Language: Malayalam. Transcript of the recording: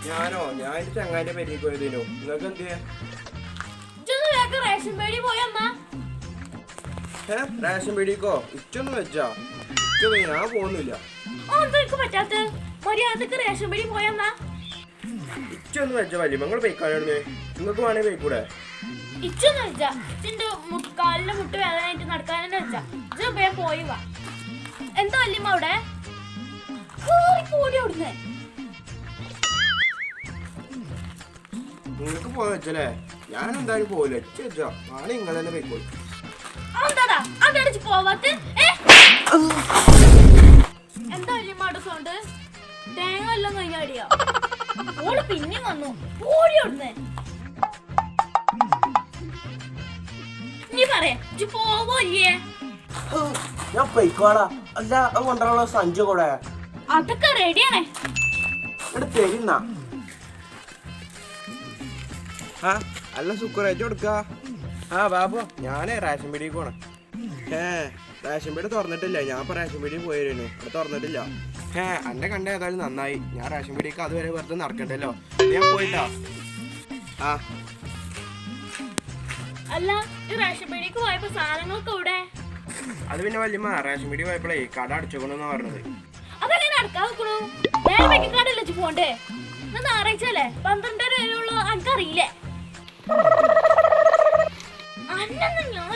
ഞാനോ ഞാൻ ചങ്ങാന്റെ പേരിൽ പോയതിനോ നിങ്ങൾക്ക് എന്ത് റേഷൻ പേടി പോയമ്മ റേഷൻ പേടിക്കോ ഇച്ചൊന്നും വെച്ചാ ഞാൻ പോകുന്നില്ല പറ്റാത്ത മര്യാദക്ക് റേഷൻ പേടി പോയമ്മ ഇച്ചൊന്നും വെച്ച വലിയ നിങ്ങൾ പോയിക്കാനാണ് നിങ്ങൾക്ക് വേണേ പോയിക്കൂടെ ഇച്ചൊന്നും വെച്ചാ ഇച്ചിന്റെ കാലിന്റെ മുട്ട് വേദനയായിട്ട് നടക്കാനെന്നെ വെച്ചാ ഇജ്ജ് വേഗം പോയി വാ എന്താ വല്യമ്മ അവിടെ കൂടി അവിടുന്ന് നിങ്ങൾക്ക് പോകാൻ വെച്ചല്ലേ ഞാൻ എന്തായാലും പോകില്ല വെച്ചാ ആണ് നിങ്ങൾ തന്നെ പോയിക്കോളൂ എന്താടാ അതടിച്ച് പോവാത്ത എന്താ വല്യമ്മ അവിടെ സൗണ്ട് തേങ്ങ എല്ലാം കഴിഞ്ഞാടിയാ ഓള് പിന്നെ വന്നു ഓടി അവിടുന്ന് നീ പറയാ ഇജ്ജ് പോവോ ഇല്ലേ ഞാൻ പോയിക്കോളാ അല്ല അത് കൊണ്ടുള്ള സഞ്ചു കൂടെ അതൊക്കെ റെഡിയാണേ ഇവിടെ തരുന്ന അല്ല സുക്കറേറ്റ് കൊടുക്ക ബാബു ഞാനേ റേഷൻ പീടിക്ക് പോണേ റേഷൻ പീടി തുറന്നിട്ടില്ല ഞാൻ ഇപ്പൊ റേഷൻ പീടി പോയിരുന്നു ഇവിടെ തുറന്നിട്ടില്ല എന്റെ കണ്ട ഏതായാലും നന്നായി ഞാൻ റേഷൻ പീടിക്ക് അതുവരെ വെറുതെ നടക്കണ്ടല്ലോ ഞാൻ പോയിട്ടാ അല്ല ഈ റേഷൻ പീടിക്ക് പോയപ്പോ സാധനങ്ങളൊക്കെ ഇവിടെ അത് പിന്നെ വല്യമ്മ റേഷൻ പീടി പോയപ്പോഴേ കട അടച്ചോണെന്നാ പറഞ്ഞത് അതെങ്ങനെ അടക്കാൻ വെക്കണു നേരെ കടയില്ല പോണ്ടേ ഞായറാഴ്ചല്ലേ 12 വരെയുള്ളൂ എനിക്കറിയില്ലേ അന്നൊന്നും ഞാൻ